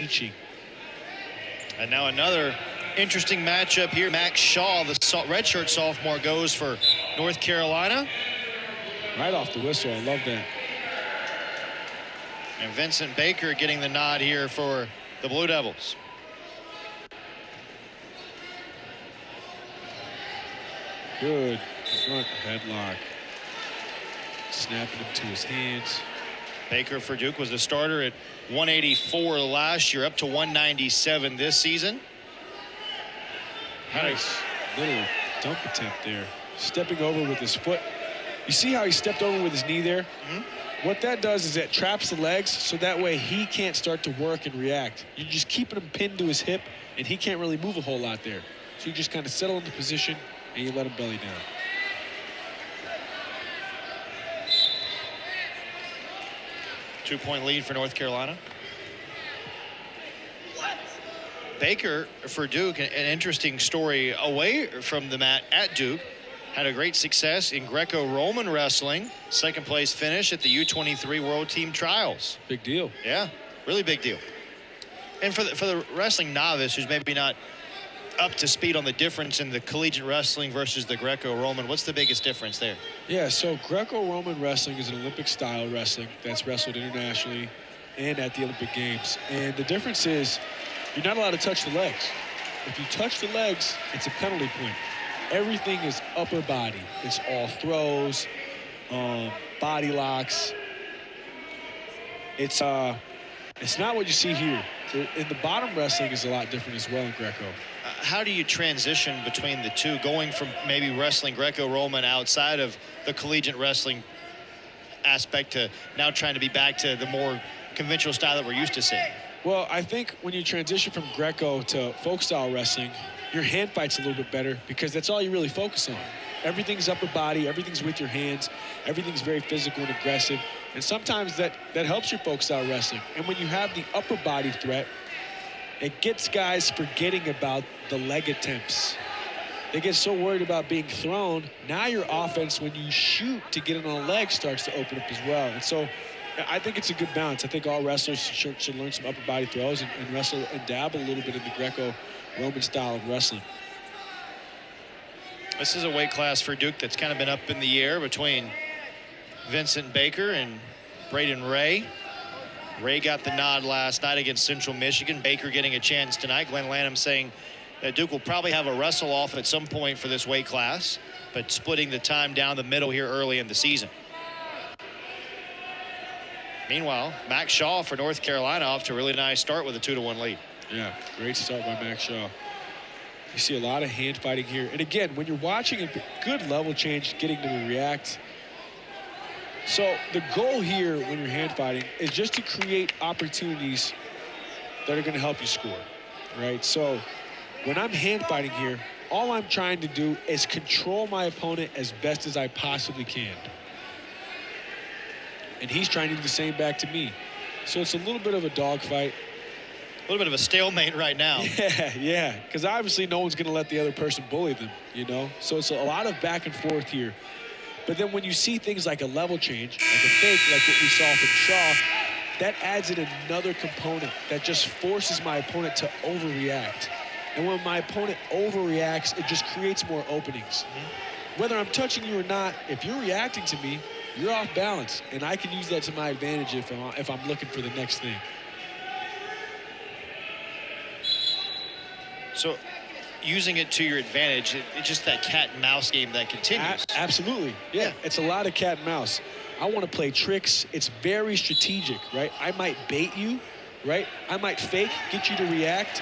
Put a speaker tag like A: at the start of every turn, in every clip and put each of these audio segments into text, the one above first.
A: teaching.
B: And now another interesting matchup here. Max Shaw, the redshirt sophomore, goes for North Carolina.
A: Right off the whistle. I love that.
B: And Vincent Baker getting the nod here for the Blue Devils.
A: Good front headlock. Snapping him to his hands.
B: Baker for Duke was the starter at 184 last year, up to 197 this season.
A: Nice little dump attempt there. Stepping over with his foot. You see how he stepped over with his knee there?
B: Mm-hmm.
A: What that does is that traps the legs, so that way he can't start to work and react. You're just keeping him pinned to his hip, and he can't really move a whole lot there. So you just kind of settle into position, and you let him belly down.
B: Two-point lead for North Carolina. Baker for Duke, an interesting story away from the mat at Duke. Had a great success in Greco-Roman wrestling. Second place finish at the U23 World Team Trials.
A: Big deal.
B: Yeah, really big deal. And for the wrestling novice who's maybe not up to speed on the difference in the collegiate wrestling versus the Greco-Roman, what's the biggest difference there?
A: Yeah, so Greco-Roman wrestling is an Olympic style wrestling that's wrestled internationally and at the Olympic Games. And the difference is you're not allowed to touch the legs. If you touch the legs, it's a penalty point. Everything is upper body. It's all throws, body locks. It's not what you see here. In the bottom wrestling is a lot different as well in Greco.
B: How do you transition between the two, going from maybe wrestling Greco-Roman outside of the collegiate wrestling aspect to now trying to be back to the more conventional style that we're used to seeing?
A: Well, I think when you transition from Greco to folk style wrestling, your hand fight's a little bit better because that's all you really focus on. Everything's upper body, everything's with your hands, everything's very physical and aggressive. And sometimes that helps your folk style wrestling. And when you have the upper body threat, it gets guys forgetting about the leg attempts. They get so worried about being thrown. Now your offense, when you shoot to get it on a leg, starts to open up as well. And so I think it's a good balance. I think all wrestlers should learn some upper body throws and wrestle and dabble a little bit in the Greco-Roman style of wrestling.
B: This is a weight class for Duke that's kind of been up in the air between Vincent Baker and Braden Ray. Ray got the nod last night against Central Michigan. Baker getting a chance tonight. Glenn Lanham saying that Duke will probably have a wrestle off at some point for this weight class, but splitting the time down the middle here early in the season. Meanwhile, Max Shaw for North Carolina off to a really nice start with a 2-1 lead.
A: Yeah, great start by Max Shaw. You see a lot of hand fighting here. And again, when you're watching a good level change, getting them to react. So the goal here when you're hand fighting is just to create opportunities that are going to help you score, right? So when I'm hand fighting here, all I'm trying to do is control my opponent as best as I possibly can. And he's trying to do the same back to me. So it's a little bit of a dogfight.
B: A little bit of a stalemate right now.
A: Yeah, because obviously no one's going to let the other person bully them, you know? So it's a lot of back and forth here. But then when you see things like a level change, like a fake, like what we saw from Shaw, that adds in another component that just forces my opponent to overreact. And when my opponent overreacts, it just creates more openings. Whether I'm touching you or not, if you're reacting to me, you're off balance. And I can use that to my advantage if I'm looking for the next thing.
B: So using it to your advantage, it's just that cat and mouse game that continues.
A: Absolutely. Yeah, it's a lot of cat and mouse. I want to play tricks. It's very strategic, right? I might bait you, right? I might fake, get you to react.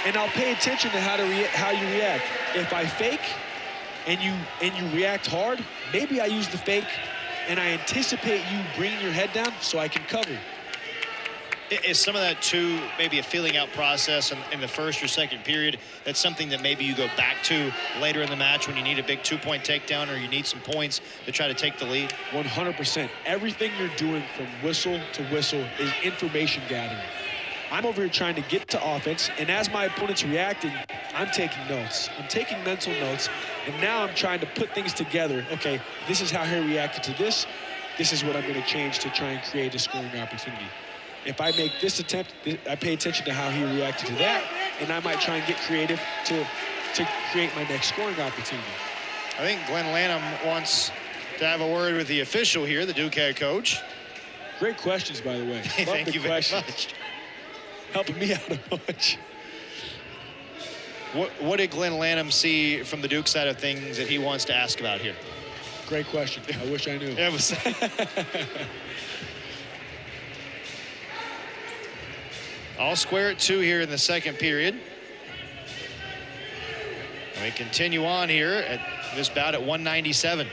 A: And I'll pay attention to how you react. If I fake and you react hard, maybe I use the fake and I anticipate you bringing your head down so I can cover.
B: Is some of that too maybe a feeling out process in the first or second period? That's something that maybe you go back to later in the match when you need a big 2-point takedown or you need some points to try to take the lead?
A: 100%. Everything you're doing from whistle to whistle is information gathering. I'm over here trying to get to offense, and as my opponent's reacting, I'm taking notes. I'm taking mental notes, and now I'm trying to put things together. Okay, this is how he reacted to this. This is what I'm going to change to try and create a scoring opportunity. if I make this attempt, I pay attention to how he reacted to that, and I might try and get creative to create my next scoring opportunity.
B: I think Glenn Lanham wants to have a word with the official here, the Duke head coach.
A: Great questions, by the way.
B: Thank you very much.
A: Helping me out a bunch.
B: What did Glenn Lanham see from the Duke side of things that he wants to ask about here?
A: Great question. I wish I knew.
B: It was. All square at 2 here in the second period. And we continue on here at this bout at 197.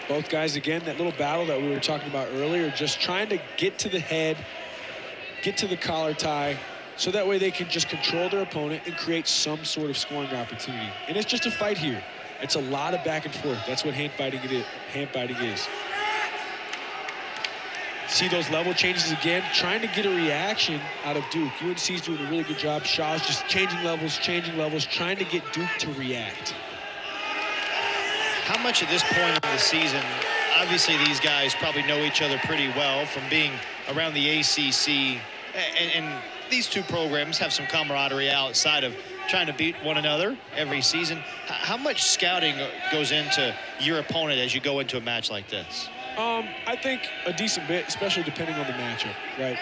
A: Both guys, again, that little battle that we were talking about earlier, just trying to get to the head, get to the collar tie, so that way they can just control their opponent and create some sort of scoring opportunity. And it's just a fight here. It's a lot of back and forth. That's what hand fighting is. See those level changes again, trying to get a reaction out of Duke. UNC's doing a really good job. Shaw's just changing levels, trying to get Duke to react.
B: How much at this point in the season, obviously these guys probably know each other pretty well from being around the ACC, and these two programs have some camaraderie outside of trying to beat one another every season. How much scouting goes into your opponent as you go into a match like this?
A: I think a decent bit, especially depending on the matchup, right?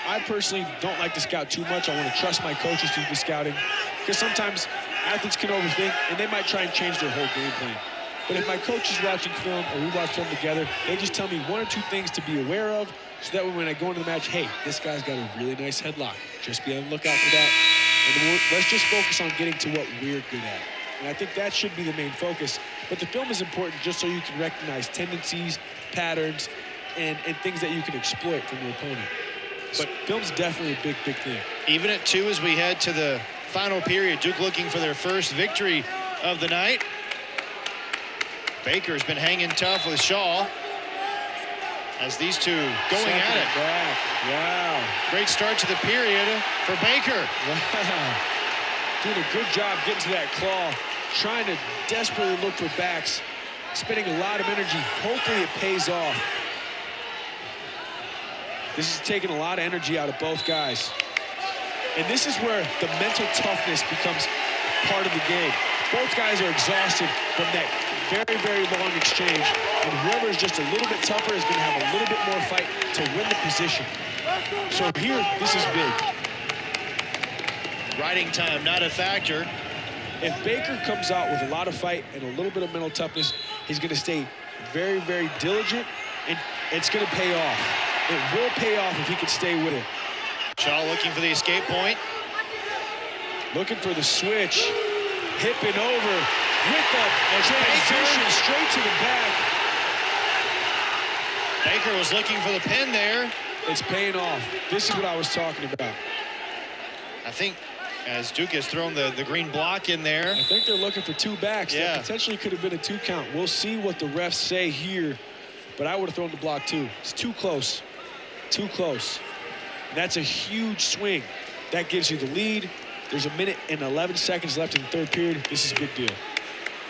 A: I personally don't like to scout too much. I want to trust my coaches to do the scouting, because sometimes athletes can overthink and they might try and change their whole game plan. But if my coach is watching film or we watch film together, they just tell me 1 or 2 things to be aware of, so that way when I go into the match, hey, this guy's got a really nice headlock. Just be on the lookout for that. And let's just focus on getting to what we're good at. And I think that should be the main focus. But the film is important just so you can recognize tendencies, patterns, and things that you can exploit from your opponent. But film's definitely a big, big thing.
B: Even at 2 as we head to the final period, Duke looking for their first victory of the night. Baker's been hanging tough with Shaw as these two going at it.
A: Back. Wow.
B: Great start to the period for Baker.
A: Wow. Doing a good job getting to that claw, trying to desperately look for backs, spending a lot of energy. Hopefully it pays off. This is taking a lot of energy out of both guys. And this is where the mental toughness becomes part of the game. Both guys are exhausted from that very, very long exchange. And whoever is just a little bit tougher is going to have a little bit more fight to win the position. So here, this is big.
B: Riding time, not a factor.
A: If Baker comes out with a lot of fight and a little bit of mental toughness, he's going to stay very, very diligent, and it's going to pay off. It will pay off if he can stay with it.
B: Shaw looking for the escape point.
A: Looking for the switch. Hipping over with the transition straight to the back.
B: Baker was looking for the pin there.
A: It's paying off. This is what I was talking about.
B: I think as Duke has thrown the green block in there.
A: I think they're looking for 2 backs.
B: Yeah.
A: That potentially could have been a 2 count. We'll see what the refs say here, but I would have thrown the block too. It's too close. Too close. And that's a huge swing. That gives you the lead. There's 1 minute and 11 seconds left in the 3rd period. This is a big deal.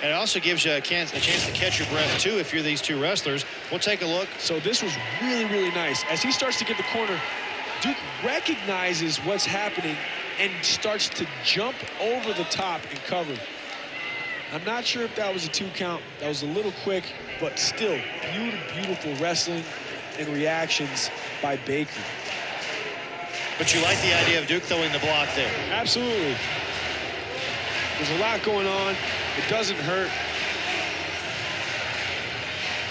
B: And it also gives you a chance to catch your breath too if you're these 2 wrestlers. We'll take a look.
A: So this was really, really nice. As he starts to get the corner, Duke recognizes what's happening and starts to jump over the top and cover. I'm not sure if that was a 2 count. That was a little quick, but still beautiful wrestling and reactions by Baker.
B: But you like the idea of Duke throwing the block there.
A: Absolutely. There's a lot going on. It doesn't hurt.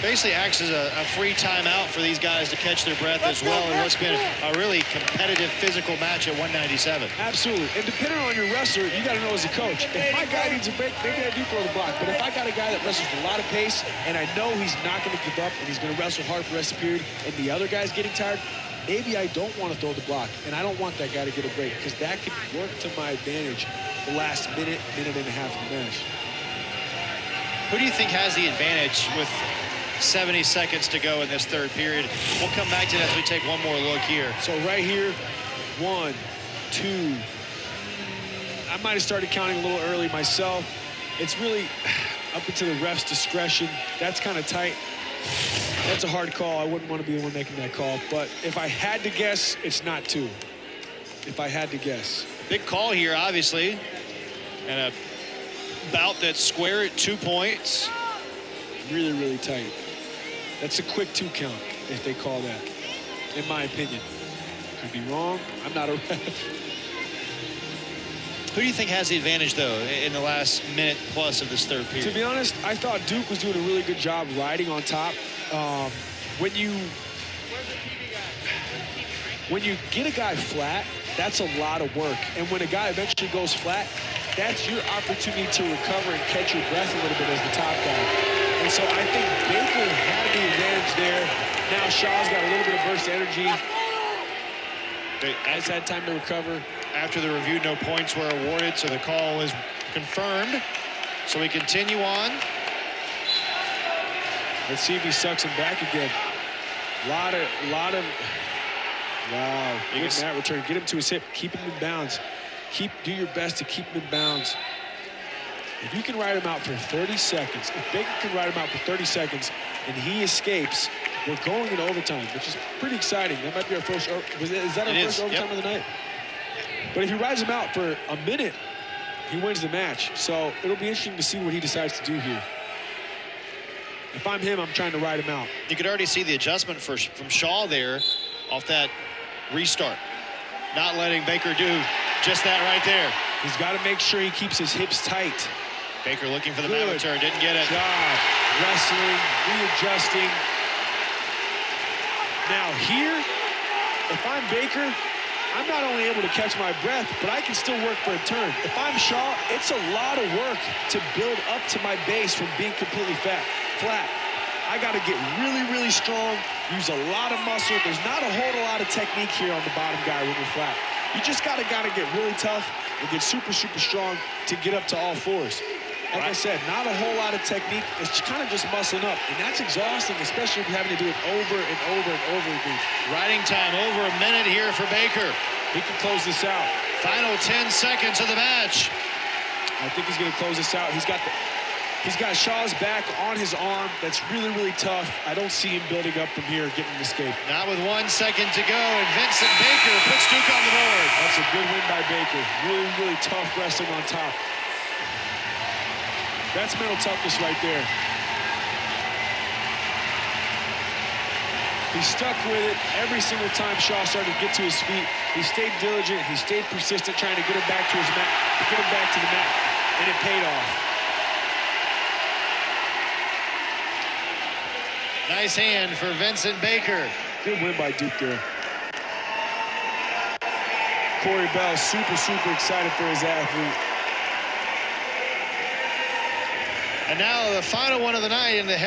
B: Basically acts as a free timeout for these guys to catch their breath as well in what's been a really competitive physical match at 197.
A: Absolutely. And depending on your wrestler, you got to know as a coach, if my guy needs a break, maybe I do throw the block. But if I got a guy that wrestles with a lot of pace and I know he's not going to give up and he's going to wrestle hard for the rest of the period and the other guy's getting tired, maybe I don't want to throw the block. And I don't want that guy to get a break because that could work to my advantage the last minute and a half of the match.
B: Who do you think has the advantage with 70 seconds to go in this 3rd period? We'll come back to that as we take one more look here.
A: So right here, 1, 2. I might have started counting a little early myself. It's really, up into the ref's discretion. That's kind of tight. That's a hard call. I wouldn't want to be the one making that call. But if I had to guess, it's not 2. If I had to guess.
B: Big call here, obviously. And a bout that's square at 2 points.
A: Really, really tight. That's a quick 2 count if they call that, in my opinion. Could be wrong. I'm not a ref.
B: Who do you think has the advantage, though, in the last minute plus of this third period?
A: To be honest, I thought Duke was doing a really good job riding on top. When you get a guy flat, that's a lot of work. And when a guy eventually goes flat, that's your opportunity to recover and catch your breath a little bit as the top guy. And so I think Baker had the advantage there. Now Shaw's got a little bit of burst energy. Has had time to recover.
B: After the review, no points were awarded, so the call is confirmed. So we continue on.
A: Let's see if he sucks him back again. Lot of, wow. Good mat return. Get him to his hip. Keep him in bounds. Do your best to keep him in bounds. If you can ride him out for 30 seconds, if Baker can ride him out for 30 seconds and he escapes, we're going into overtime, which is pretty exciting. That might be our first, is that our first overtime of the night? But if he rides him out for a minute, he wins the match. So it'll be interesting to see what he decides to do here. If I'm him, I'm trying to ride him out.
B: You could already see the adjustment from Shaw there off that restart. Not letting Baker do just that right there.
A: He's got to make sure he keeps his hips tight.
B: Baker looking for the mat return, didn't get it.
A: Job, wrestling, readjusting. Now here, if I'm Baker, I'm not only able to catch my breath, but I can still work for a turn. If I'm Shaw, it's a lot of work to build up to my base from being completely flat. I got to get really, really strong, use a lot of muscle. There's not a whole lot of technique here on the bottom guy when you're flat. You just got to get really tough and get super, super strong to get up to all fours. Like I said, not a whole lot of technique. It's kind of just muscling up, and that's exhausting, especially if you're having to do it over and over and over again.
B: Riding time over a minute here for Baker.
A: He can close this out.
B: Final 10 seconds of the match.
A: I think he's going to close this out. He's got Shaw's back on his arm. That's really, really tough. I don't see him building up from here, getting an escape.
B: Not with 1 second to go, and Vincent Baker puts Duke on the board.
A: That's a good win by Baker. Really, really tough wrestling on top. That's mental toughness right there. He stuck with it every single time Shaw started to get to his feet. He stayed diligent. He stayed persistent, trying to get him back to his mat, to get him back to the mat, and it paid off.
B: Nice hand for Vincent Baker.
A: Good win by Duke there. Corey Bell, super, super excited for his athlete.
B: And now the final one of the night in the